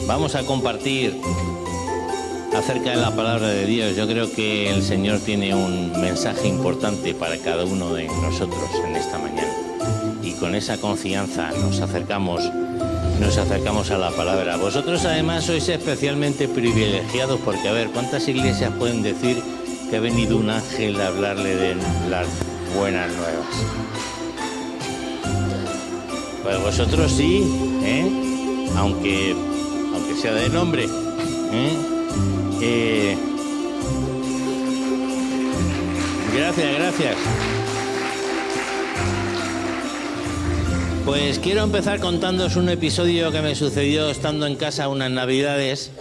Vamos a compartir acerca de la palabra de Dios. Yo creo que el Señor tiene un mensaje importante para cada uno de nosotros en esta mañana. Y con esa confianza nos acercamos a la palabra. Vosotros además sois especialmente privilegiados porque, a ver, ¿cuántas iglesias pueden decir que ha venido un ángel a hablarle de las buenas nuevas? Pues vosotros sí, aunque sea de nombre, Gracias. Pues quiero empezar contándoos un episodio que me sucedió estando en casa unas navidades.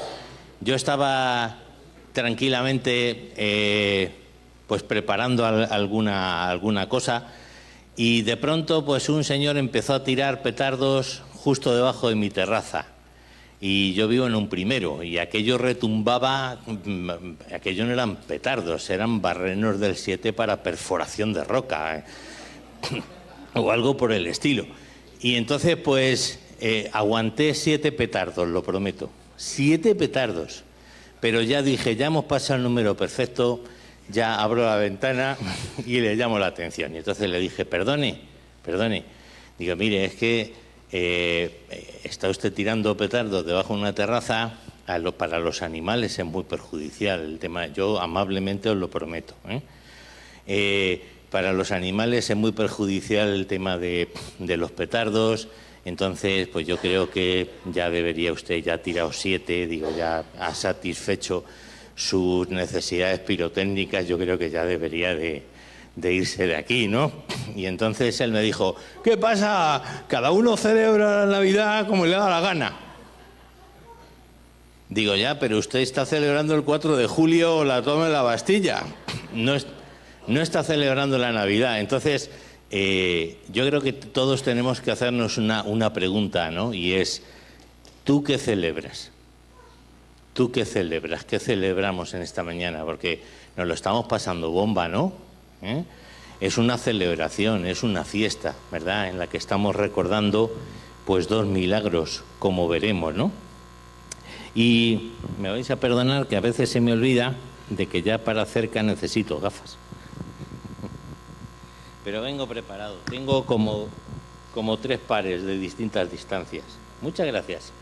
Yo estaba tranquilamente pues preparando alguna cosa y de pronto pues un señor empezó a tirar petardos justo debajo de mi terraza. Y yo vivo en un primero y aquello retumbaba, aquello no eran petardos, eran barrenos del 7 para perforación de roca o algo por el estilo. Y entonces pues aguanté 7 petardos, lo prometo, 7 petardos. Pero ya dije, ya hemos pasado el número perfecto, ya abro la ventana y le llamo la atención. Y entonces le dije, perdone. Digo, mire, es que está usted tirando petardos debajo de una terraza, para los animales es muy perjudicial el tema, yo amablemente os lo prometo, para los animales es muy perjudicial el tema de los petardos, entonces pues yo creo que ya debería usted, ya ha tirado 7, digo, ya ha satisfecho sus necesidades pirotécnicas, yo creo que ya debería de irse de aquí, ¿no? Y entonces él me dijo, ¿qué pasa? Cada uno celebra la Navidad como le da la gana. Digo, ya, pero usted está celebrando el 4 de julio la toma de la Bastilla. No está celebrando la Navidad. Entonces, yo creo que todos tenemos que hacernos una pregunta, ¿no? Y es, ¿tú qué celebras? ¿Tú qué celebras? ¿Qué celebramos en esta mañana? Porque nos lo estamos pasando bomba, ¿no? Es una celebración, es una fiesta, ¿verdad? En la que estamos recordando pues 2 milagros, como veremos, ¿no? Y me vais a perdonar que a veces se me olvida de que ya para cerca necesito gafas. Pero vengo preparado, tengo como 3 pares de distintas distancias. Muchas gracias.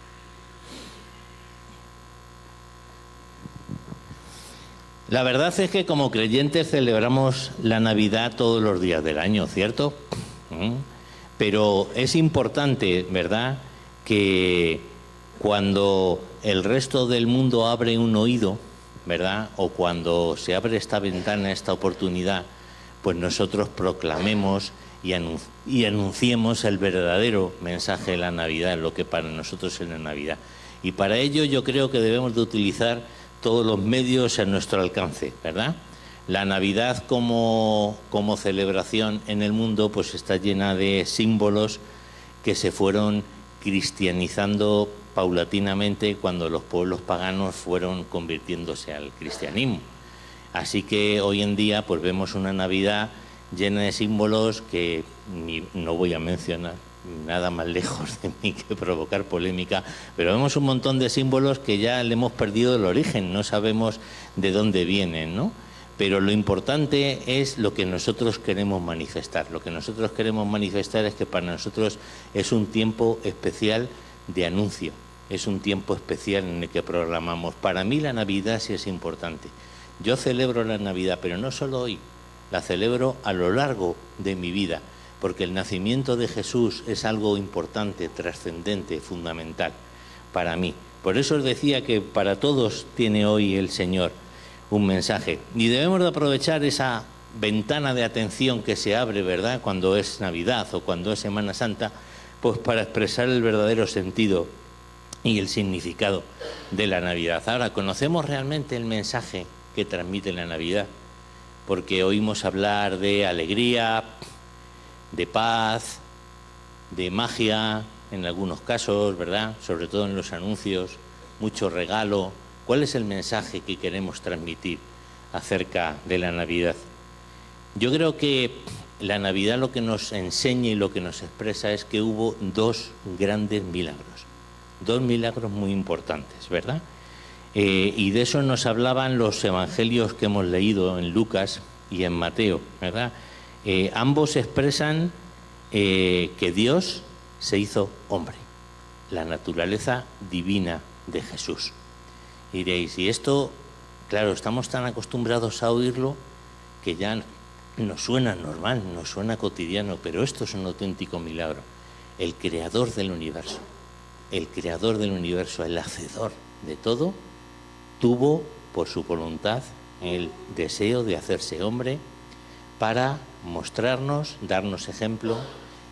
La verdad es que como creyentes celebramos la Navidad todos los días del año, ¿cierto? Pero es importante, ¿verdad?, que cuando el resto del mundo abre un oído, ¿verdad?, o cuando se abre esta ventana, esta oportunidad, pues nosotros proclamemos y anunciemos el verdadero mensaje de la Navidad, lo que para nosotros es la Navidad. Y para ello yo creo que debemos de utilizar todos los medios a nuestro alcance, ¿verdad? La Navidad como celebración en el mundo pues está llena de símbolos que se fueron cristianizando paulatinamente cuando los pueblos paganos fueron convirtiéndose al cristianismo. Así que hoy en día pues vemos una Navidad llena de símbolos que no voy a mencionar, nada más lejos de mí que provocar polémica, pero vemos un montón de símbolos que ya le hemos perdido el origen, no sabemos de dónde vienen, ¿no? Pero lo importante es lo que nosotros queremos manifestar. Lo que nosotros queremos manifestar es que para nosotros es un tiempo especial de anuncio, es un tiempo especial en el que programamos. Para mí la Navidad sí es importante. Yo celebro la Navidad, pero no solo hoy, la celebro a lo largo de mi vida, porque el nacimiento de Jesús es algo importante, trascendente, fundamental para mí. Por eso os decía que para todos tiene hoy el Señor un mensaje. Y debemos de aprovechar esa ventana de atención que se abre, ¿verdad?, cuando es Navidad o cuando es Semana Santa, pues para expresar el verdadero sentido y el significado de la Navidad. Ahora, ¿conocemos realmente el mensaje que transmite la Navidad? Porque oímos hablar de alegría, de paz, de magia, en algunos casos, ¿verdad?, sobre todo en los anuncios, mucho regalo. ¿Cuál es el mensaje que queremos transmitir acerca de la Navidad? Yo creo que la Navidad lo que nos enseña y lo que nos expresa es que hubo dos grandes milagros muy importantes, ¿verdad? Y de eso nos hablaban los evangelios que hemos leído en Lucas y en Mateo, ¿verdad? Ambos expresan que Dios se hizo hombre, la naturaleza divina de Jesús. Y diréis, y esto, claro, estamos tan acostumbrados a oírlo que ya nos suena normal, nos suena cotidiano, pero esto es un auténtico milagro. El creador del universo, el hacedor de todo, tuvo por su voluntad el deseo de hacerse hombre para mostrarnos, darnos ejemplo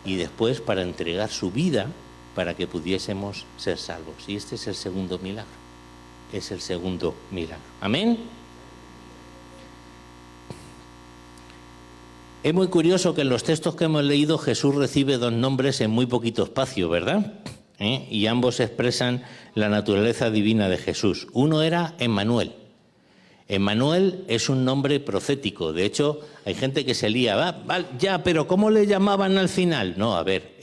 y después para entregar su vida para que pudiésemos ser salvos. Y este es el segundo milagro. Es el segundo milagro. Amén. Es muy curioso que en los textos que hemos leído Jesús recibe dos nombres en muy poquito espacio, ¿verdad? Y ambos expresan la naturaleza divina de Jesús. Uno era Emmanuel. Emmanuel es un nombre profético. De hecho, hay gente que se lía. Ya, pero ¿cómo le llamaban al final? No, a ver,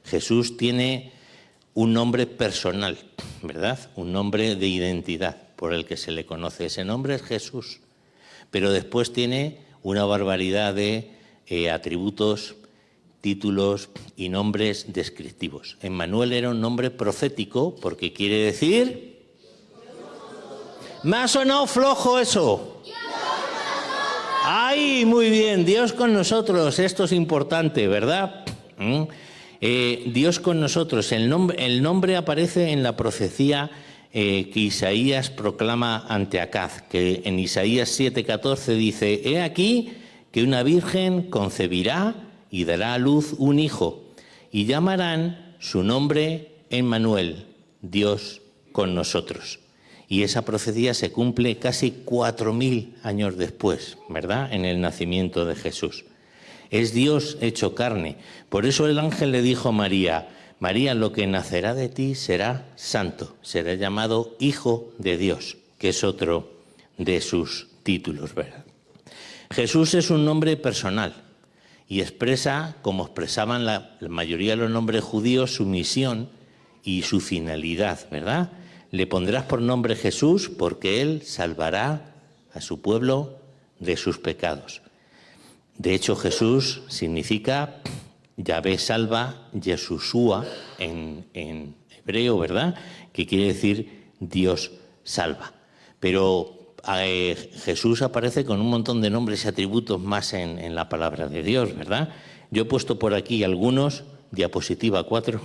Jesús tiene un nombre personal, ¿verdad? Un nombre de identidad por el que se le conoce. Ese nombre es Jesús. Pero después tiene una barbaridad de atributos, títulos y nombres descriptivos. Emmanuel era un nombre profético porque quiere decir... ¿Me ha sonado flojo eso? ¡Ay, muy bien! Dios con nosotros, esto es importante, ¿verdad? Dios con nosotros. El nombre aparece en la profecía que Isaías proclama ante Acaz, que en Isaías 7:14 dice: «He aquí que una virgen concebirá y dará a luz un hijo, y llamarán su nombre Emmanuel, Dios con nosotros». Y esa profecía se cumple casi 4000 años después, ¿verdad?, en el nacimiento de Jesús. Es Dios hecho carne. Por eso el ángel le dijo a María: «María, lo que nacerá de ti será santo, será llamado Hijo de Dios», que es otro de sus títulos, ¿verdad? Jesús es un nombre personal y expresa, como expresaban la mayoría de los nombres judíos, su misión y su finalidad, ¿verdad? Le pondrás por nombre Jesús porque Él salvará a su pueblo de sus pecados. De hecho, Jesús significa Yahvé salva, Yesushua en hebreo, ¿verdad?, que quiere decir Dios salva. Pero Jesús aparece con un montón de nombres y atributos más en la palabra de Dios, ¿verdad? Yo he puesto por aquí algunos, diapositiva 4.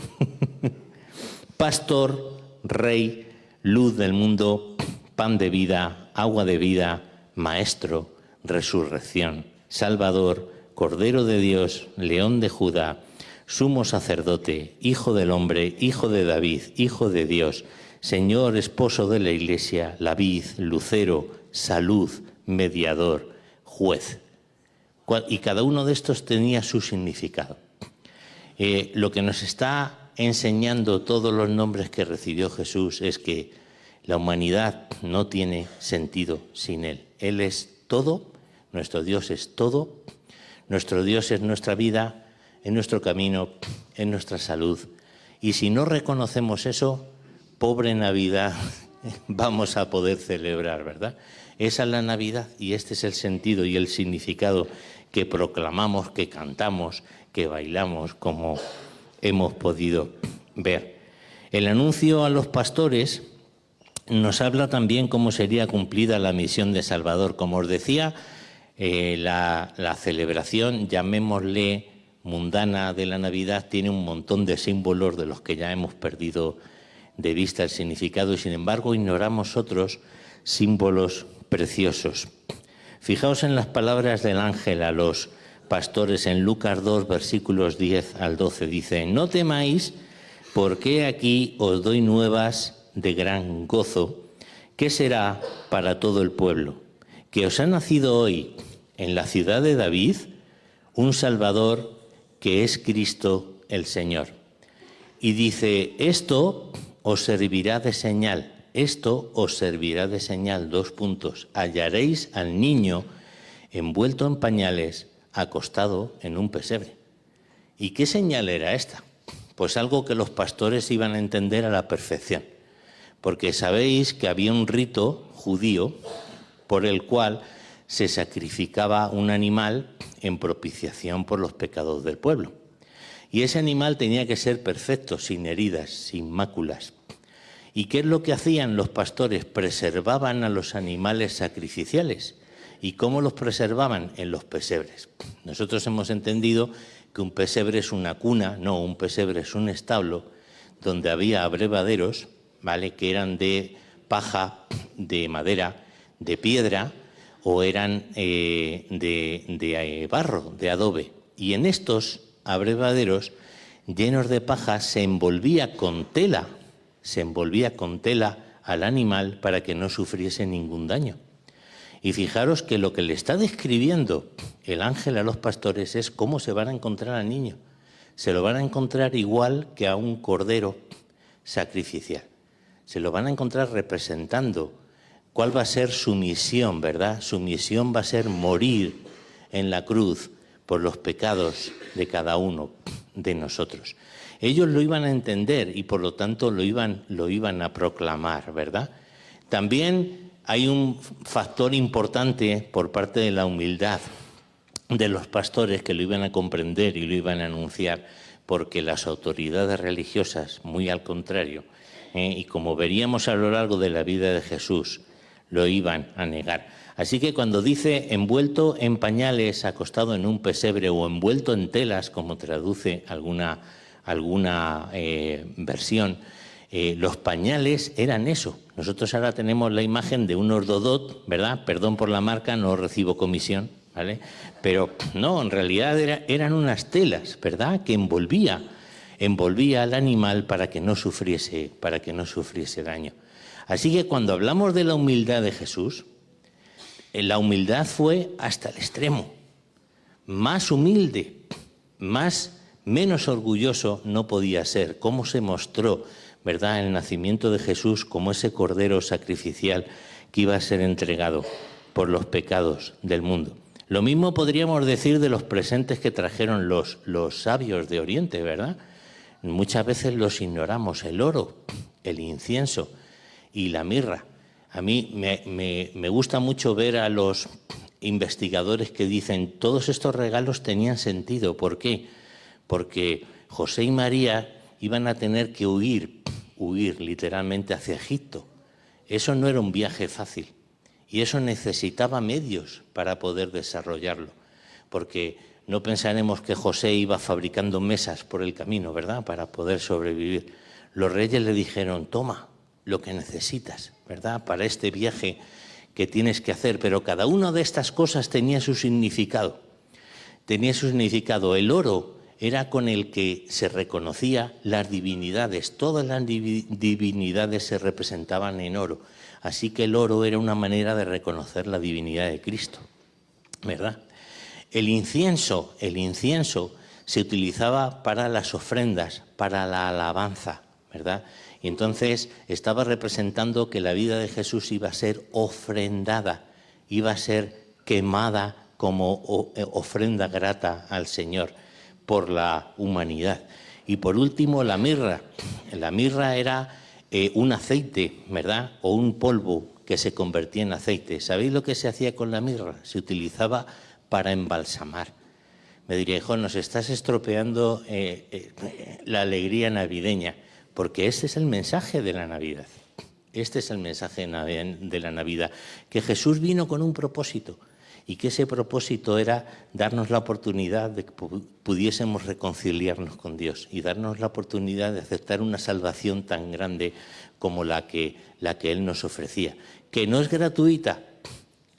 Pastor, Rey, Luz del mundo, Pan de vida, Agua de vida, Maestro, Resurrección, Salvador, Cordero de Dios, León de Judá, Sumo Sacerdote, Hijo del Hombre, Hijo de David, Hijo de Dios, Señor, Esposo de la Iglesia, la vid, Lucero, Salud, Mediador, Juez. Y cada uno de estos tenía su significado. Lo que nos está enseñando todos los nombres que recibió Jesús es que la humanidad no tiene sentido sin Él. Él es todo, nuestro Dios es todo, nuestro Dios es nuestra vida, es nuestro camino, es nuestra salud. Y si no reconocemos eso, pobre Navidad vamos a poder celebrar, ¿verdad? Esa es la Navidad y este es el sentido y el significado que proclamamos, que cantamos, que bailamos, como hemos podido ver. El anuncio a los pastores nos habla también cómo sería cumplida la misión de Salvador. Como os decía, la celebración, llamémosle mundana, de la Navidad, tiene un montón de símbolos de los que ya hemos perdido de vista el significado y, sin embargo, ignoramos otros símbolos preciosos. Fijaos en las palabras del ángel a los pastores en Lucas 2, versículos 10 al 12. Dice: «No temáis, porque aquí os doy nuevas de gran gozo, que será para todo el pueblo, que os ha nacido hoy en la ciudad de David un Salvador, que es Cristo el Señor». Y dice: «Esto os servirá de señal». esto os servirá de señal, 2 puntos. Hallaréis al niño envuelto en pañales, acostado en un pesebre. ¿Y qué señal era esta? Pues algo que los pastores iban a entender a la perfección. Porque sabéis que había un rito judío por el cual se sacrificaba un animal en propiciación por los pecados del pueblo. Y ese animal tenía que ser perfecto, sin heridas, sin máculas. ¿Y qué es lo que hacían los pastores? Preservaban a los animales sacrificiales. ¿Y cómo los preservaban? En los pesebres. Nosotros hemos entendido que un pesebre es una cuna, no, un pesebre es un establo donde había abrevaderos, ¿vale?, que eran de paja, de madera, de piedra, o eran de barro, de adobe. Y en estos abrevaderos llenos de paja se envolvía con tela al animal para que no sufriese ningún daño. Y fijaros que lo que le está describiendo el ángel a los pastores es cómo se van a encontrar al niño. Se lo van a encontrar igual que a un cordero sacrificial. Se lo van a encontrar representando cuál va a ser su misión, ¿verdad? Su misión va a ser morir en la cruz por los pecados de cada uno de nosotros. Ellos lo iban a entender y por lo tanto lo iban a proclamar, ¿verdad? También hay un factor importante por parte de la humildad de los pastores que lo iban a comprender y lo iban a anunciar, porque las autoridades religiosas, muy al contrario, y como veríamos a lo largo de la vida de Jesús, lo iban a negar. Así que cuando dice envuelto en pañales, acostado en un pesebre o envuelto en telas, como traduce alguna versión, los pañales eran eso. Nosotros ahora tenemos la imagen de un ordodot, ¿verdad? Perdón por la marca, no recibo comisión, ¿vale? Pero no, en realidad eran unas telas, ¿verdad?, que envolvía al animal para que no sufriese daño. Así que cuando hablamos de la humildad de Jesús, la humildad fue hasta el extremo. Más humilde, menos orgulloso no podía ser. Cómo se mostró, ¿verdad?, el nacimiento de Jesús como ese cordero sacrificial que iba a ser entregado por los pecados del mundo. Lo mismo podríamos decir de los presentes que trajeron los sabios de Oriente, ¿verdad? Muchas veces los ignoramos, el oro, el incienso y la mirra. A mí me gusta mucho ver a los investigadores que dicen todos estos regalos tenían sentido. ¿Por qué? Porque José y María iban a tener que huir literalmente hacia Egipto. Eso no era un viaje fácil y eso necesitaba medios para poder desarrollarlo, porque no pensaremos que José iba fabricando mesas por el camino, ¿verdad?, para poder sobrevivir. Los reyes le dijeron, toma lo que necesitas, ¿verdad?, para este viaje que tienes que hacer, pero cada una de estas cosas tenía su significado. El oro era con el que se reconocía las divinidades, todas las divinidades se representaban en oro, así que el oro era una manera de reconocer la divinidad de Cristo, ¿verdad? El incienso se utilizaba para las ofrendas, para la alabanza, ¿verdad? Y entonces estaba representando que la vida de Jesús iba a ser ofrendada, iba a ser quemada como ofrenda grata al Señor por la humanidad. Y por último, la mirra. La mirra era un aceite, ¿verdad?, o un polvo que se convertía en aceite. ¿Sabéis lo que se hacía con la mirra? Se utilizaba para embalsamar. Me diría, hijo, nos estás estropeando la alegría navideña, porque este es el mensaje de la Navidad. Este es el mensaje de la Navidad, que Jesús vino con un propósito y que ese propósito era darnos la oportunidad de que pudiésemos reconciliarnos con Dios y darnos la oportunidad de aceptar una salvación tan grande como la que Él nos ofrecía, que no es gratuita,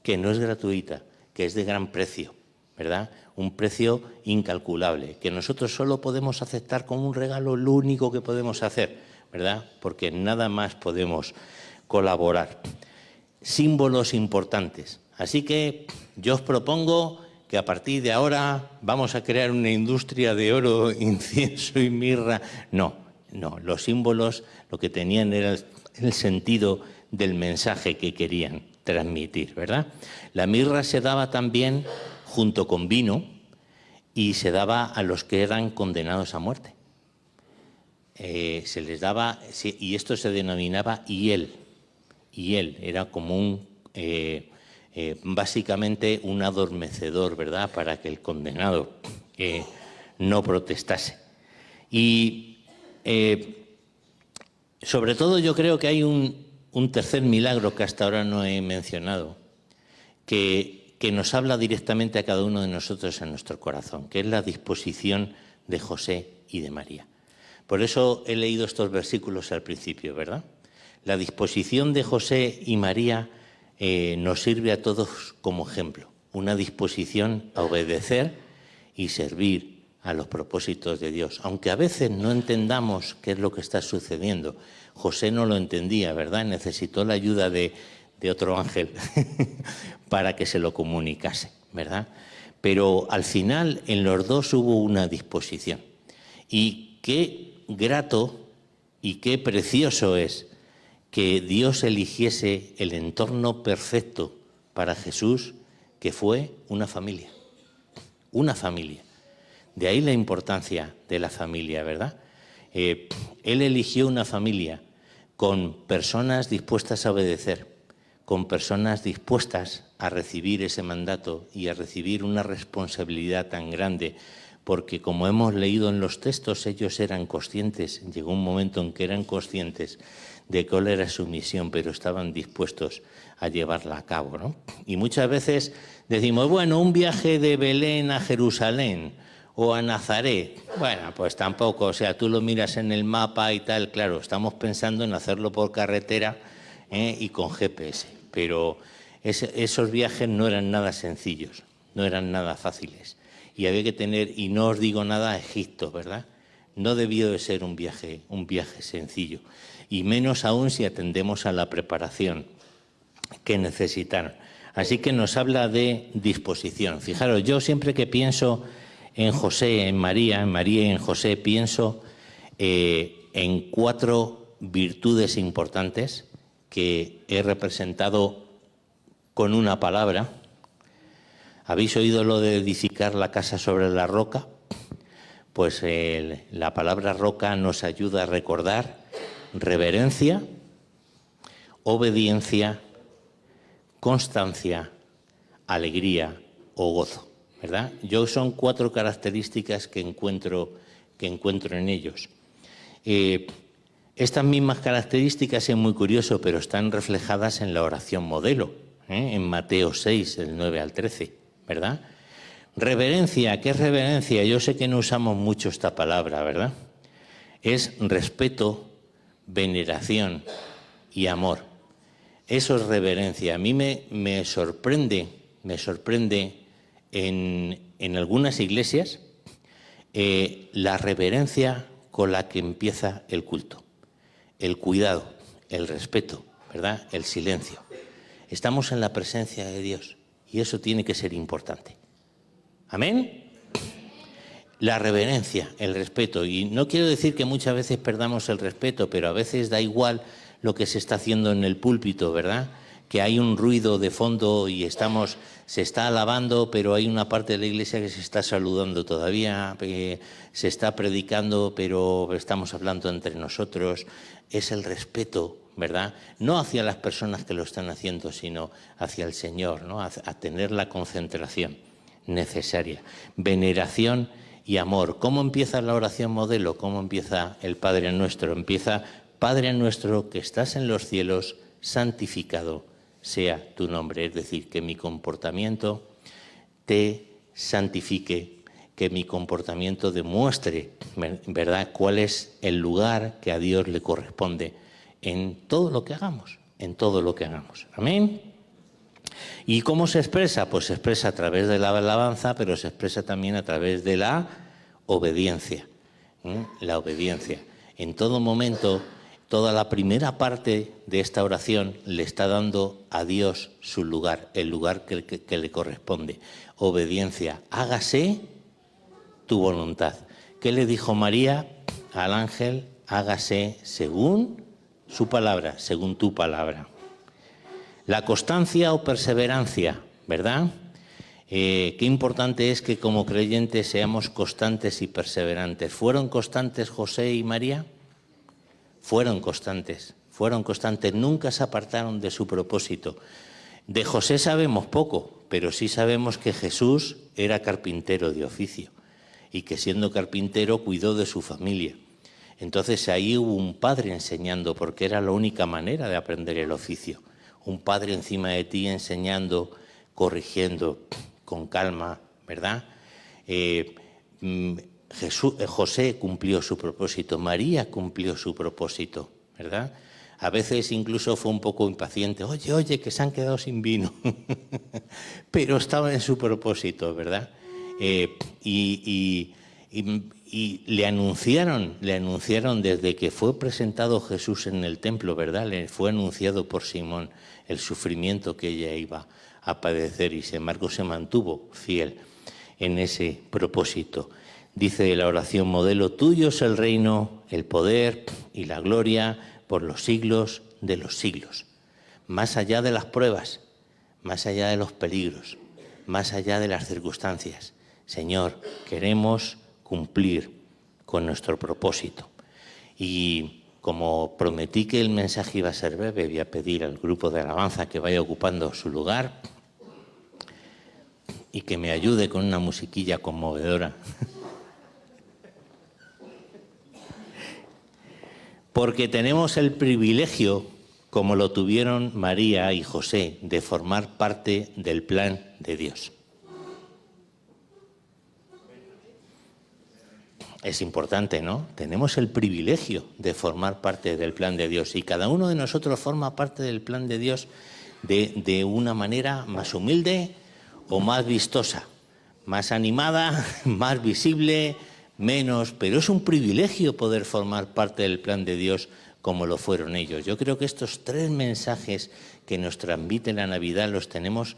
que es de gran precio, ¿verdad? Un precio incalculable, que nosotros solo podemos aceptar como un regalo, lo único que podemos hacer, ¿verdad? Porque nada más podemos colaborar. Símbolos importantes. Así que yo os propongo que a partir de ahora vamos a crear una industria de oro, incienso y mirra. No, los símbolos lo que tenían era el sentido del mensaje que querían transmitir, ¿verdad? La mirra se daba también junto con vino y se daba a los que eran condenados a muerte. Se les daba, y esto se denominaba hiel. Hiel era como básicamente un adormecedor, ¿verdad?, para que el condenado no protestase. Y sobre todo yo creo que hay un tercer milagro que hasta ahora no he mencionado, que nos habla directamente a cada uno de nosotros en nuestro corazón, que es la disposición de José y de María. Por eso he leído estos versículos al principio, ¿verdad? La disposición de José y María nos sirve a todos como ejemplo, una disposición a obedecer y servir a los propósitos de Dios, aunque a veces no entendamos qué es lo que está sucediendo. José no lo entendía, ¿verdad? Necesitó la ayuda de otro ángel para que se lo comunicase, ¿verdad? Pero al final en los dos hubo una disposición. Y qué grato y qué precioso es que Dios eligiese el entorno perfecto para Jesús, que fue una familia. Una familia. De ahí la importancia de la familia, ¿verdad? Él eligió una familia con personas dispuestas a obedecer, con personas dispuestas a recibir ese mandato y a recibir una responsabilidad tan grande, porque como hemos leído en los textos, ellos eran conscientes, llegó un momento en que eran conscientes de cuál era su misión, pero estaban dispuestos a llevarla a cabo, ¿no? Y muchas veces decimos, bueno, un viaje de Belén a Jerusalén o a Nazaret, bueno, pues tampoco, o sea, tú lo miras en el mapa y tal, claro, estamos pensando en hacerlo por carretera y con GPS, pero esos viajes no eran nada sencillos, no eran nada fáciles, y había que tener, y no os digo nada, a Egipto, ¿verdad? No debió de ser un viaje sencillo, y menos aún si atendemos a la preparación que necesitaron. Así que nos habla de disposición. Fijaros, yo siempre que pienso en José, en María y en José, pienso en 4 virtudes importantes que he representado con una palabra. ¿Habéis oído lo de edificar la casa sobre la roca? Pues la palabra roca nos ayuda a recordar reverencia, obediencia, constancia, alegría o gozo, ¿verdad? Yo son 4 características que encuentro en ellos. Estas mismas características es muy curioso, pero están reflejadas en la oración modelo, en Mateo 6, del 9 al 13, ¿verdad? Reverencia, ¿qué es reverencia? Yo sé que no usamos mucho esta palabra, ¿verdad? Es respeto, veneración y amor. Eso es reverencia. A mí me sorprende en algunas iglesias la reverencia con la que empieza el culto, el cuidado, el respeto, ¿verdad? El silencio. Estamos en la presencia de Dios y eso tiene que ser importante. ¿Amén? La reverencia, el respeto. Y no quiero decir que muchas veces perdamos el respeto, pero a veces da igual lo que se está haciendo en el púlpito, ¿verdad? Que hay un ruido de fondo y se está alabando, pero hay una parte de la iglesia que se está saludando todavía, se está predicando, pero estamos hablando entre nosotros. Es el respeto, ¿verdad? No hacia las personas que lo están haciendo, sino hacia el Señor, ¿no? A tener la concentración necesaria. Veneración y amor. ¿Cómo empieza la oración modelo? ¿Cómo empieza el Padre Nuestro? Empieza: Padre nuestro que estás en los cielos, santificado sea tu nombre. Es decir, que mi comportamiento te santifique, que mi comportamiento demuestre, ¿verdad?, cuál es el lugar que a Dios le corresponde en todo lo que hagamos, en todo lo que hagamos. Amén. ¿Y cómo se expresa? Pues se expresa a través de la alabanza, pero se expresa también a través de la obediencia. La obediencia. En todo momento, toda la primera parte de esta oración le está dando a Dios su lugar, el lugar que le corresponde. Obediencia. Hágase tu voluntad. ¿Qué le dijo María al ángel? Hágase según su palabra, según tu palabra. La constancia o perseverancia, ¿verdad? Qué importante es que como creyentes seamos constantes y perseverantes. ¿Fueron constantes José y María? Fueron constantes, nunca se apartaron de su propósito. De José sabemos poco, pero sí sabemos que Jesús era carpintero de oficio y que siendo carpintero cuidó de su familia. Entonces ahí hubo un padre enseñando, porque era la única manera de aprender el oficio. Un padre encima de ti enseñando, corrigiendo, con calma, ¿verdad? José cumplió su propósito, María cumplió su propósito, ¿verdad? A veces incluso fue un poco impaciente. Oye, que se han quedado sin vino. Pero estaba en su propósito, ¿verdad? Y le anunciaron desde que fue presentado Jesús en el templo, ¿verdad? Le fue anunciado por Simón el sufrimiento que ella iba a padecer y sin embargo se mantuvo fiel en ese propósito. Dice la oración modelo: tuyo es el reino, el poder y la gloria por los siglos de los siglos. Más allá de las pruebas, más allá de los peligros, más allá de las circunstancias. Señor, queremos cumplir con nuestro propósito. Y como prometí que el mensaje iba a ser breve, voy a pedir al grupo de alabanza que vaya ocupando su lugar y que me ayude con una musiquilla conmovedora. Porque tenemos el privilegio, como lo tuvieron María y José, de formar parte del plan de Dios. Es importante, ¿no? Tenemos el privilegio de formar parte del plan de Dios y cada uno de nosotros forma parte del plan de Dios de una manera más humilde o más vistosa, más animada, más visible, menos, pero es un privilegio poder formar parte del plan de Dios como lo fueron ellos. Yo creo que estos 3 mensajes que nos transmite la Navidad los tenemos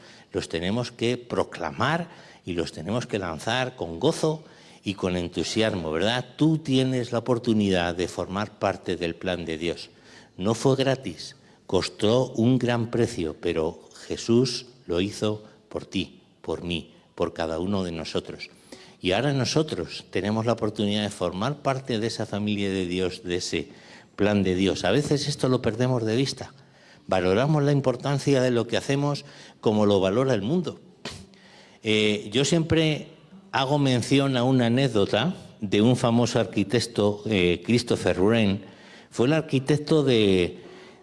que proclamar y los tenemos que lanzar con gozo y con entusiasmo, ¿verdad? Tú tienes la oportunidad de formar parte del plan de Dios. No fue gratis, costó un gran precio, pero Jesús lo hizo por ti, por mí, por cada uno de nosotros. Y ahora nosotros tenemos la oportunidad de formar parte de esa familia de Dios, de ese plan de Dios. A veces esto lo perdemos de vista. Valoramos la importancia de lo que hacemos como lo valora el mundo. Yo siempre hago mención a una anécdota de un famoso arquitecto, Christopher Wren. Fue el arquitecto de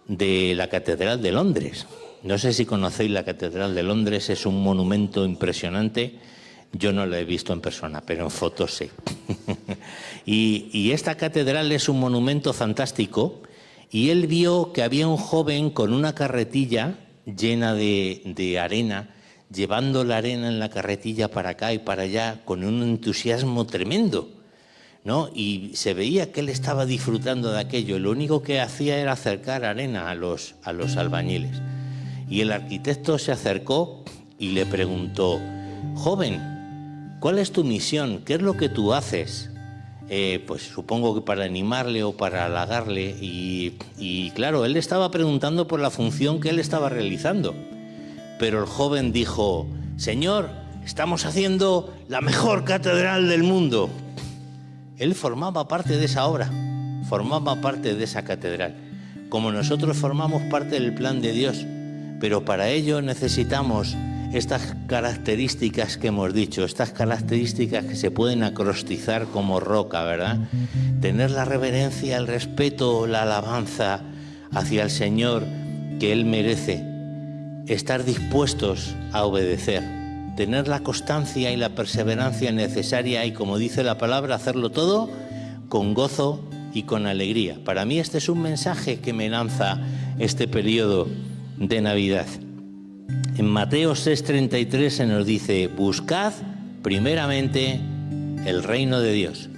la Catedral de Londres. No sé si conocéis la Catedral de Londres, es un monumento impresionante. Yo no lo he visto en persona, pero en fotos sí. y esta catedral es un monumento fantástico y él vio que había un joven con una carretilla llena de arena, llevando la arena en la carretilla para acá y para allá con un entusiasmo tremendo, ¿no? Y se veía que él estaba disfrutando de aquello. Lo único que hacía era acercar arena a los albañiles. Y el arquitecto se acercó y le preguntó: joven, ¿cuál es tu misión? ¿Qué es lo que tú haces? Pues supongo que para animarle o para halagarle. Y claro, él estaba preguntando por la función que él estaba realizando. Pero el joven dijo: Señor, estamos haciendo la mejor catedral del mundo. Él formaba parte de esa obra, formaba parte de esa catedral, como nosotros formamos parte del plan de Dios. Pero para ello necesitamos estas características que hemos dicho, estas características que se pueden acrostizar como roca, ¿verdad? Tener la reverencia, el respeto, la alabanza hacia el Señor que Él merece. Estar dispuestos a obedecer, tener la constancia y la perseverancia necesaria y, como dice la palabra, hacerlo todo con gozo y con alegría. Para mí este es un mensaje que me lanza este periodo de Navidad. En Mateo 6:33 se nos dice: buscad primeramente el reino de Dios,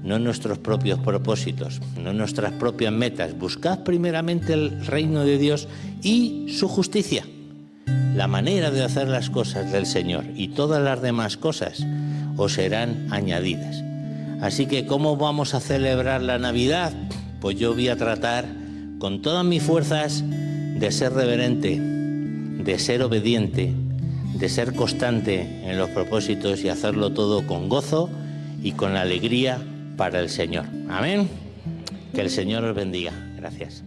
no nuestros propios propósitos, no nuestras propias metas. Buscad primeramente el reino de Dios y su justicia, la manera de hacer las cosas del Señor, y todas las demás cosas os serán añadidas. Así que, ¿cómo vamos a celebrar la Navidad? Pues yo voy a tratar con todas mis fuerzas, de ser reverente, de ser obediente, de ser constante en los propósitos y hacerlo todo con gozo y con alegría para el Señor. Amén. Que el Señor os bendiga. Gracias.